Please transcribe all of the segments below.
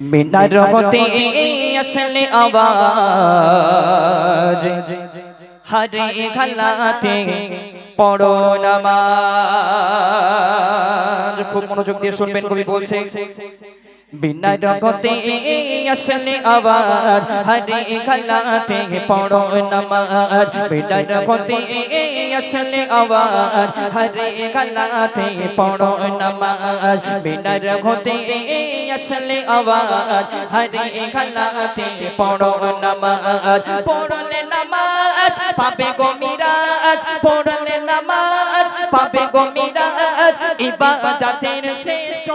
মিনার হতে আসলে আওয়াজ হরে গলাতে পড়ো নামাজ। খুব মনোযোগ দিয়ে শুনবেন, কবি বলছে বিনা রগতে আসলে আওয়াজ হরে গলাতে পড়ো নামাজ। বিনা রগতে আসলে আওয়াজ হরে গলাতে পড়ো নামাজ। বিনা রগতে আসলে আওয়াজ হরে গলাতে পড়ো নামাজ। পড়লে নামাজ পাবে গো মিরাজ, পড়লে নামাজ পাবে গো মিরাজ। ইবাদতের শ্রেষ্ঠ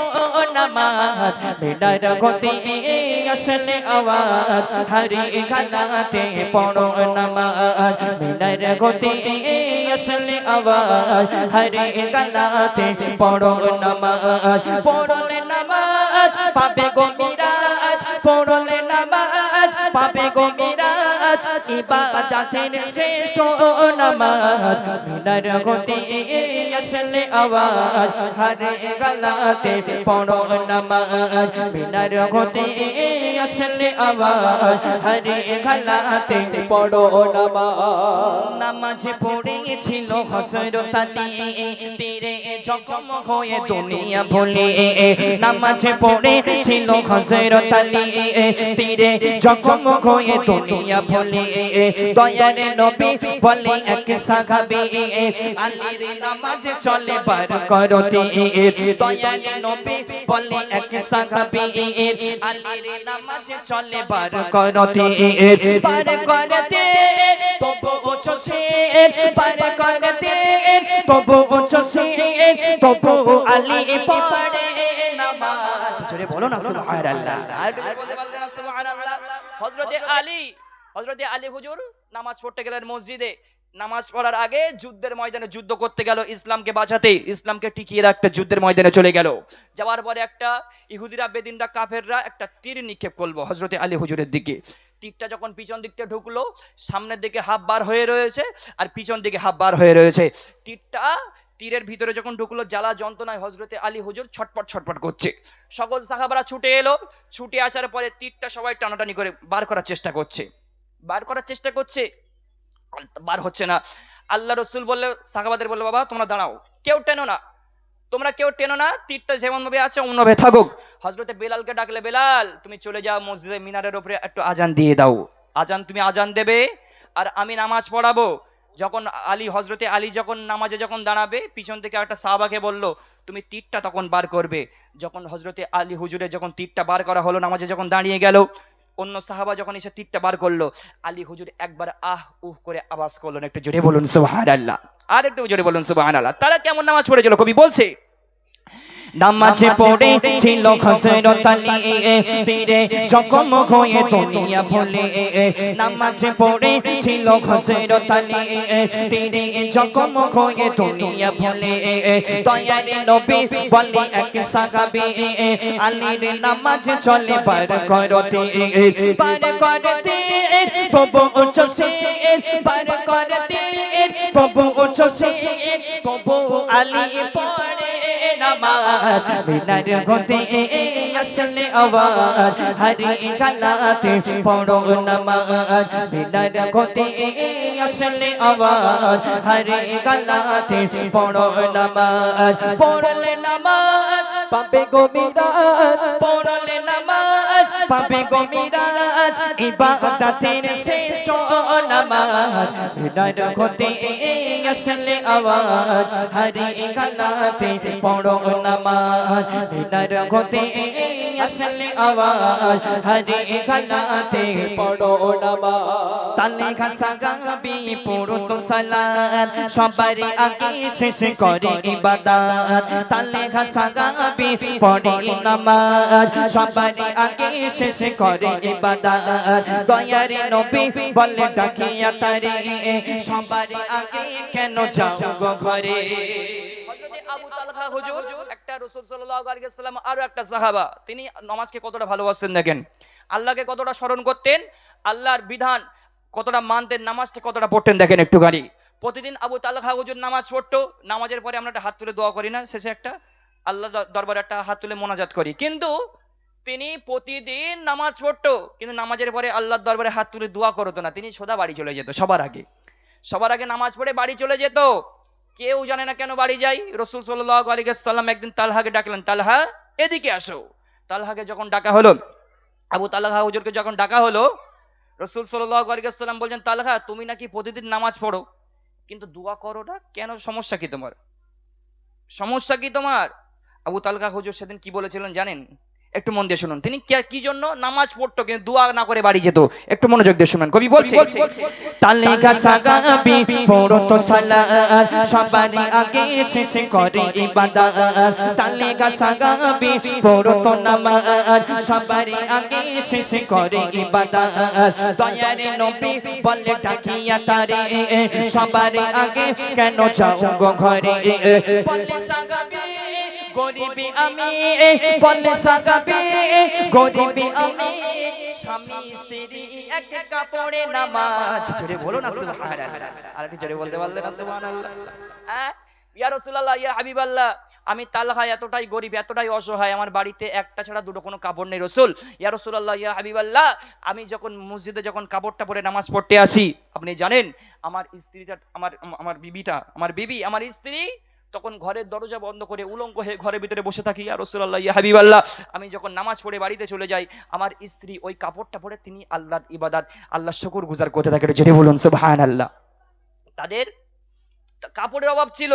নামাজ বিনার গতে আসলে আওয়াজ হরে গলাতে পড়ো নামাজ। বিনার গতে আসলে আওয়াজ হরে গলাতে পড়ো নামাজ। পড়লে নামাজ পাবে গো মিরাজ, পড়লে নামাজ পাবে গো মিরাজ। ইবাদতের শ্রেষ্ঠ নামাজ বিনার গতে আসলে আওয়াজ হরে গলাতে পড়ো নামাজ। বিনার গতে আসলে আওয়াজ হরে গলাতে পড়ো নামাজ। নামাজ পড়েছিল হযরত আলী তীরে জখম হয়ে দুনিয়া ভুলে। নামাজ পড়েছিল হযরত আলী তীরে জখম হয়ে দুনিয়া ভুলে। দয়ার নবী বলে এক সাহাবী আলীর নামাজ চলে বার করতে। দয়ার নবী বলে এক সাহাবী আলীর নামাজ চলে বার করতে। বার করতে তবু উচ্চসে, বার করতে তবু উচ্চসে, তবু আলী পড়ে নামাজ। জোরে বলো না সুবহানাল্লাহ। আর বলতে পারলে না সুবহানাল্লাহ। হযরতে আলী হুজুর নামাজ পড়তে গেলেন মসজিদে। নামাজ পড়ার আগে যুদ্ধের ময়দানে যুদ্ধ করতে গেল, ইসলামকে বাঁচাতে, ইসলামকে টিকিয়ে রাখতে যুদ্ধের ময়দানে চলে গেল। যাওয়ার পরে একটা ইহুদিরা, বেদিনরা, কাফেররা একটা তীর নিক্ষেপ করলো হযরতে আলী হুজুরের দিকে। তীরটা যখন পিছন দিক থেকে ঢুকলো, সামনের দিকে হাফ বার হয়ে রয়েছে আর পিছন দিকে হাফ বার হয়ে রয়েছে। তীরের ভিতরে যখন ঢুকলো, জ্বালা যন্ত্রণায় হযরতে আলী হুজুর ছটপট ছটপট করছে। সকল সাহাবারা ছুটে এলো। ছুটে আসার পরে তীরটা সবাই টানাটানি করে বার করার চেষ্টা করছে, বার হচ্ছে না। আল্লাহ রসুল বললে, সাহাবাদের বললো, বাবা তোমরা দাঁড়াও, কেউ টেনো না, তোমরা কেউ টেনো না, তীরটা যেমন ভাবে আছে অমন ভাবে থাকুক। হযরতে বেলালকে ডাকলে, বেলাল তুমি চলে যাও মসজিদে মিনারের উপরে একটু আজান দিয়ে দাও। তুমি আজান দেবে আর আমি নামাজ পড়াবো। যখন হযরতে আলী যখন নামাজে যখন দাঁড়াবে, পিছন থেকে একটা সাহাবাকে বলল, তুমি তীরটা তখন বার করবে। যখন হযরতে আলী হুজুরের যখন তীরটা বার করা হলো, নামাজে যখন দাঁড়িয়ে গেল, অন্য সাহাবা যখন এসে তীরটা বার করলো, আলী হুজুর একবার আহ উহ করে আওয়াজ করলেন। একটু জোরে বলুন সুবহানাল্লাহ। আর একটু জোরে বলুন সুবহানাল্লাহ। তারা কেমন নামাজ পড়েছিল? কবি বলছে নামাজ পড়েছিল হযরত আলী তীরে জখম হয়ে দুনিয়া ভুলে। নামাজ পড়েছিল হযরত আলী তীরে জখম হয়ে দুনিয়া ভুলে। দয়ার নবী বলে এক সাহাবী আলীর নামাজ চলে বার করতে। বার করতে তবু উচ্চসে, বার করতে তবু উচ্চসে, তবু আলী পড়ে নামাজ। বিনার গতে আসলে আওয়াজ হরে গলাতে পড়ো নামাজ। বিনার গতে আসলে আওয়াজ হরে গলাতে পড়ো নামাজ। পড়লে নামাজ পাবে গো মিরাজ, পড়লে নামাজ পাবে গো মিরাজ। ইবাদতের শ্রেষ্ঠ নামাজ বিনার গতে আসলে আওয়াজ হরে গলাতে পড়ো নামাজ। বিনার গতে আসলে আওয়াজ হরে গলাতে পড়ো নামাজ। তালে ঘাসা গাবি পড়তো সালাত, সবার আগে শেষ করে ইবাদত। তালে ঘাসা গাবি পড়ে নামাজ, সবার আগে শেষ করে ইবাদত। দয়ার নবী বলে ডাকিয়া তারে, সবার আগে কেন যাও গো ঘরে। হযরতে আবু তালহা হুজুর একটা রাসূল সাল্লাল্লাহু আলাইহি ওয়াসাল্লাম, আরো একটা সাহাবা, তিনি নামাজকে কতটা ভালোবাসতেন দেখেন, আল্লাহকে কতটা স্মরণ করতেন, আল্লাহর বিধান কতটা মানতেন, নামাজটা কতটা পড়তেন দেখেন একটুখানি। প্রতিদিন আবু তালহা হুজুর নামাজ পড়তো। নামাজের পরে আমরা একটা হাত তুলে দোয়া করি না, শেষে একটা আল্লাহ দরবারে একটা হাত তুলে মোনাজাত করি। কিন্তু তিনি প্রতিদিন নামাজ পড়তো, কিন্তু নামাজের পরে আল্লাহর দরবারে হাত তুলে দোয়া করতো না, তিনি সোজা বাড়ি চলে যেত। সবার আগে নামাজ পড়ে বাড়ি চলে যেত। কেউ জানে না কেন বাড়ি যাই। রাসূল সাল্লাল্লাহু আলাইহি ওয়াসাল্লাম একদিন তালহাকে ডাকলেন, তালহা এদিকে আসো। তালহাকে যখন ডাকা হলো, আবু তালহা হুজুরকে যখন ডাকা হলো, রাসূল সাল্লাল্লাহু আলাইহি ওয়াসাল্লাম বলছেন, তালহা তুমি নাকি প্রতিদিন নামাজ পড়ো কিন্তু দোয়া করো না কেন, সমস্যা কি তোমার? আবু তালহা হুজুর সেদিন কি বলেছিলেন জানেন? একটু মন দিয়ে শুনুন। তিনি কি জন্য নামাজ পড়তো কিন্তু দোয়া না করে বাড়ি যেত, একটু মনোযোগ দিয়ে শুনুন। কবি বলছে, তালেগা সাগাবি পড়তো সালাত, সবারই আগে শেষ করে ইবাদত। তালেগা সাগাবি পড়তো নামাজ, সবারই আগে শেষ করে ইবাদত। দয়ার নবী বলে ডাকিয়া তারে, সবারই আগে কেন যাও গো ঘরে? বলে সাগাবি গরিবি আমি, বলে সাগাবি গরিবি আমি, স্বামী স্ত্রী এক কাপড়ে নামাজ। জোরে বলো না সুবহানাল্লাহ। আর একটু জোরে বলতে পারলে না সুবহানাল্লাহ? ইয়া রাসূলুল্লাহ, ইয়া হাবিবাল্লাহ, আমি তালহা এতটাই গরিব, এতটাই অসহায়, আমার বাড়িতে একটা ছাড়া দুটো কোনো কাপড় নেই। রাসূল, ইয়া রাসূলুল্লাহ, ইয়া হাবিবাল্লাহ, আমি যখন মসজিদে যখন কাপড়টা পরে নামাজ পড়তে আসি, আপনি জানেন আমার স্ত্রীটা, আমার বিবি, আমার স্ত্রী তখন ঘরের দরজা বন্ধ করে উলঙ্গ হয়ে ঘরের ভিতরে বসে থাকি। ইয়া রাসূলুল্লাহ, ইয়া হাবিবাল্লাহ, আমি যখন নামাজ পড়ে বাড়িতে চলে যাই, আমার স্ত্রী ওই কাপড়টা পরে তিনি আল্লাহর ইবাদত, আল্লাহর শুকর গুজার করতে থাকে। যদি বলুন সুবহানাল্লাহ। তাদের কাপড়ের অভাব ছিল,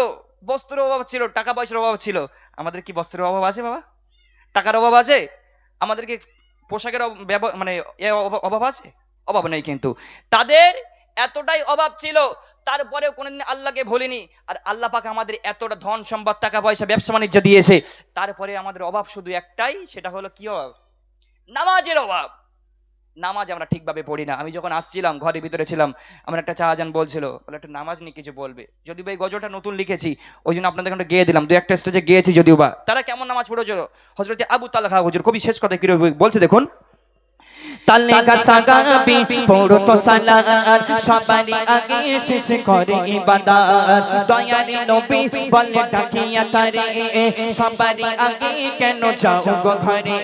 বস্ত্রের অভাব ছিল, টাকা পয়সার অভাব ছিল। আমাদের কি বস্ত্রের অভাব আছে বাবা? টাকার অভাব আছে? আমাদেরকে পোশাকের মানে অভাব আছে? অভাব নেই। কিন্তু তাদের এতটাই অভাব ছিল, তারপরেও কোনোদিন আল্লাহকে ভুলিনি। আর আল্লাহ পাক আমাদের এতটা ধন সম্পদ, টাকা পয়সা, ব্যবসা বাণিজ্য দিয়েছে, তারপরে আমাদের অভাব শুধু একটাই, সেটা হলো কি অভাব? নামাজের অভাব। নামাজ আমরা ঠিকভাবে পড়ি না। আমি যখন আসছিলাম, ঘরের ভিতরে ছিলাম, আমার একটা চাহাজান বলছিল, বলে একটা নামাজ নিয়ে কিছু বলবে। যদি ভাই গজলটা নতুন লিখেছি, ওই জন্য আপনাদের এখানে গেয়ে দিলাম, দু একটা স্টেজে গিয়েছি যদিও বা। তারা কেমন নামাজ পড়েছিল? হযরত আবু তালহা হুজুর কবি শেষ কথা কি বলছে দেখুন, তালেগা সাগাবি পড়তো সালাত, সবারই আগে শেষ করে ইবাদত। দয়ার নবী বলে ডাকিয়া তারে, সবারই আগে কেন যাও গো ঘরে?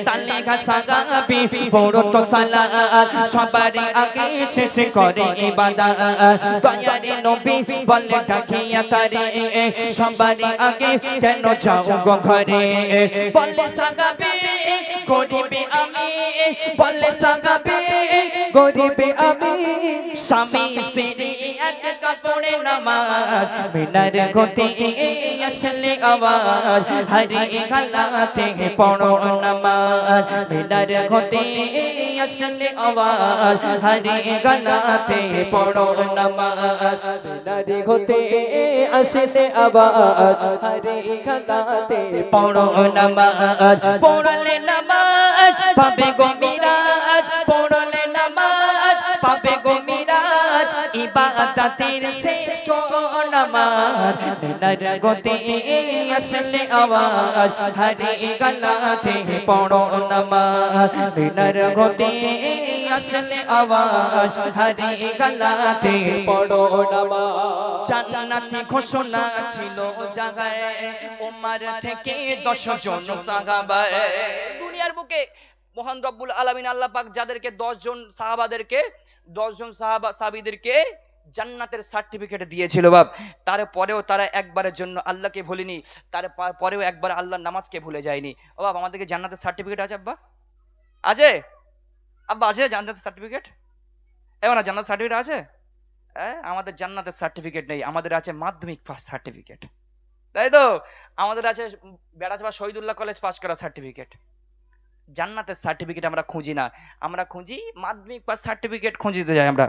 তালেগা সাগাবি পড়তো সালাত, সবারই আগে শেষ করে ইবাদত। দয়ার নবী বলে ডাকিয়া তারে, সবারই আগে কেন যাও গো ঘরে? বলে সাগাবি গরিবি আমি, বলে সাগাবে গরিবে আমি, স্বামী স্ত্রী এক কাপড়ে নামাজ। মিনার গতি আসলে আওয়াজ, হরি গলাতে পড়ো নামাজ। মিনার গতি আসলে আওয়াজ, হরি গলাতে পড়ো নামাজ। মিনার গতি আসলে আওয়াজ, হরি গলাতে পড়ো নামাজ। পড়লে নামাজ পাবে গো মিরাজ, পড়লে নামাজ পাবে গো মিরাজ। ইবাদতের শ্রেষ্ঠ নামাজ, মিনার গতি আসলে আওয়াজ, হরি গলাতে পড়ো নামাজ। মিনার গতি আসলে আওয়াজ, হরি গলাতে পড়ো নামাজ। জান্নাতি ঘোষণা ছিল জাগায়, ওমর থেকে 10 জন সাহাবা। দুনিয়ার বুকে মহান রব্বুল আলামিন আল্লাহ পাক যাদেরকে 10 জন সাহাবাদেরকে, 10 জন সাহাবীদেরকে জান্নাতের সার্টিফিকেট দিয়েছিল বাপ, তারপরেও তারা একবারের জন্য আল্লাহকে ভুলেনি, তারপরেও একবার আল্লাহর নামাজকে ভুলে যায়নি। ও বাপ, আমাদেরকে জান্নাতের সার্টিফিকেট আছে আব্বা? আছে আব্বা? আছে জান্নাতের সার্টিফিকেট? এবার না জান্নাতের সার্টিফিকেট আছে? আমাদের জান্নাতের সার্টিফিকেট নেই, আমাদের আছে মাধ্যমিক পাস সার্টিফিকেট, তাই তো? আমাদের আছে বেড়াচবা শহীদুল্লাহ কলেজ পাস করা সার্টিফিকেট। জান্নাতের সার্টিফিকেট আমরা খুঁজি না, আমরা খুঁজি মাধ্যমিক পাস সার্টিফিকেট খুঁজিতে যাই, আমরা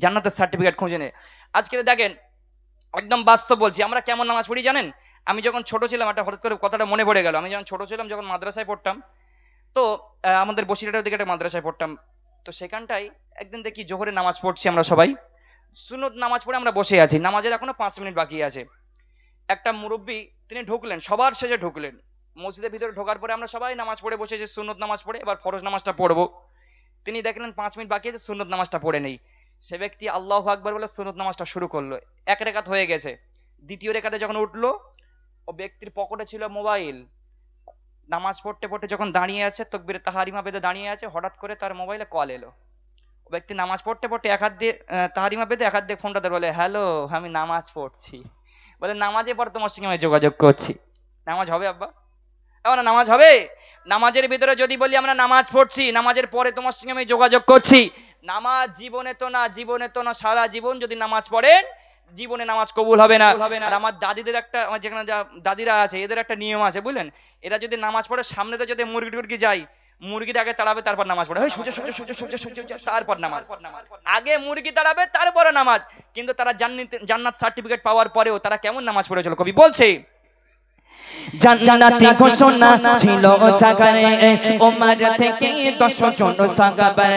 জান্নাতের সার্টিফিকেট খুঁজে নেই। আজকে দেখেন, একদম বাস্তব বলছি, আমরা কেমন নামাজ পড়ি জানেন? আমি যখন ছোট ছিলাম, একটা হঠাৎ করে কথাটা মনে পড়ে গেল। আমি যখন ছোট ছিলাম, যখন মাদ্রাসায় পড়তাম, তো আমাদের বসিরহাটের দিকে একটা মাদ্রাসায় পড়তাম, তো সেখানটায় একদিন দেখি জোহরের নামাজ পড়ছি আমরা সবাই, সুন্নত নামাজ পড়ে আমরা বসে আছি, নামাজের এখনো 5 মিনিট বাকি আছে। একটা মুরব্বী তিনি ঢুকলেন, সবার শেষে ঢুকলেন মসজিদের ভিতরে। ঢোকার পরে আমরা সবাই নামাজ পড়ে বসেছি, সুন্নত নামাজ পড়ে, এবার ফরজ নামাজটা পড়বো। তিনি দেখলেন 5 মিনিট বাকি আছে, সুন্নত নামাজটা পড়ে নেই। সে ব্যক্তি আল্লাহু আকবার বলে সুন্নত নামাজটা শুরু করলো। 1 রাকাত হয়ে গেছে, দ্বিতীয় রাকাতে যখন উঠলো, ও ব্যক্তির পকেটে ছিল মোবাইল, নামাজ পড়তে পড়তে যখন দাঁড়িয়ে আছে, তাকবীরে তাহারিমা বেঁধে দাঁড়িয়ে আছে, হঠাৎ করে তার মোবাইলে কল এলো। ও ব্যক্তি নামাজ পড়তে পড়তে এক হাত দিয়ে তাহারিমা বেঁধে এক হাত দিয়ে ফোনটা ধরে বলে, হ্যালো, আমি নামাজ পড়ছি। বলে, নামাজে পর তোমার সঙ্গে আমি যোগাযোগ করছি। নামাজ হবে আব্বা? না, নামাজ হবে। নামাজের ভিতরে যদি বলি আমরা নামাজ পড়ছি, নামাজের পরে তোমার সঙ্গে আমি যোগাযোগ করছি, নামাজ জীবনে তো না, সারা জীবন যদি নামাজ পড়েন জীবনে নামাজ কবুল হবে না। আর আমার দাদিদের একটা, আমার যেখানে দাদিরা আছে এদের একটা নিয়ম আছে, বুঝলেন? এরা যদি নামাজ পড়ে সামনে তো যদি মুরগি টুরগি যায়, মুরগিটা আগে তাড়াবে তারপর নামাজ পড়ে, তারপর নামাজ। আগে মুরগি তাড়াবে তারপরে নামাজ। কিন্তু তারা জান্নাত সার্টিফিকেট পাওয়ার পরেও তারা কেমন নামাজ পড়েছিল? কবি বলছে, জান্নাতি ঘোষণা ছিল জাগারে ওমর থেকে 10 জন সাহাবা।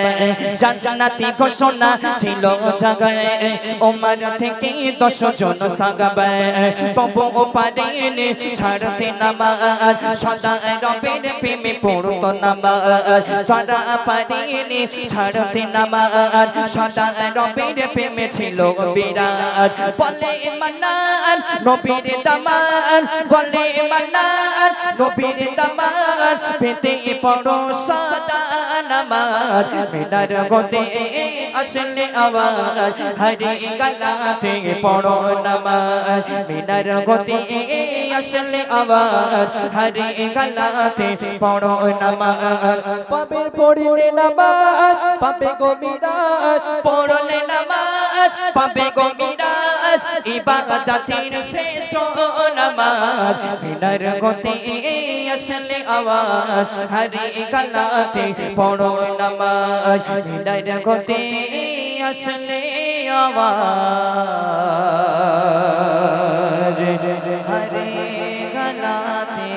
জান্নাতি ঘোষণা ছিল জাগারে ওমর থেকে 10 জন সাহাবা। তবু পারেনি ছাড়তে নামাজ, সদা রবের প্রেমে পড়তো নামাজ। তারা পারেনি ছাড়তে নামাজ, সদা রবের প্রেমে ছিল বিরাট। বলে মান্নান নবীর দামান, বলে মান্নান নবীর দামান, পেতে পড়ো সদা নামাজ। মিনার গতে আসলে আওয়াজ, হরে গলাতে পড়ো নামাজ। মিনার গতে আসলে আওয়াজ, হরে গলাতে পড়ো নামাজ। পাবে পড়লে নামাজ, পাবে গো মিরাজ, পড়লে নামাজ পাবে গো মিরাজ। ইবাদতের শ্রেষ্ঠ নামাজ, মিনার গতে আসলে আওয়াজ, হরে গলাতে পড়ো নামাজ। মিনার গতে আসলে আওয়াজ, হরে গলাতে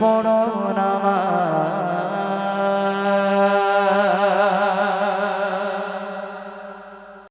পড়ো নামাজ।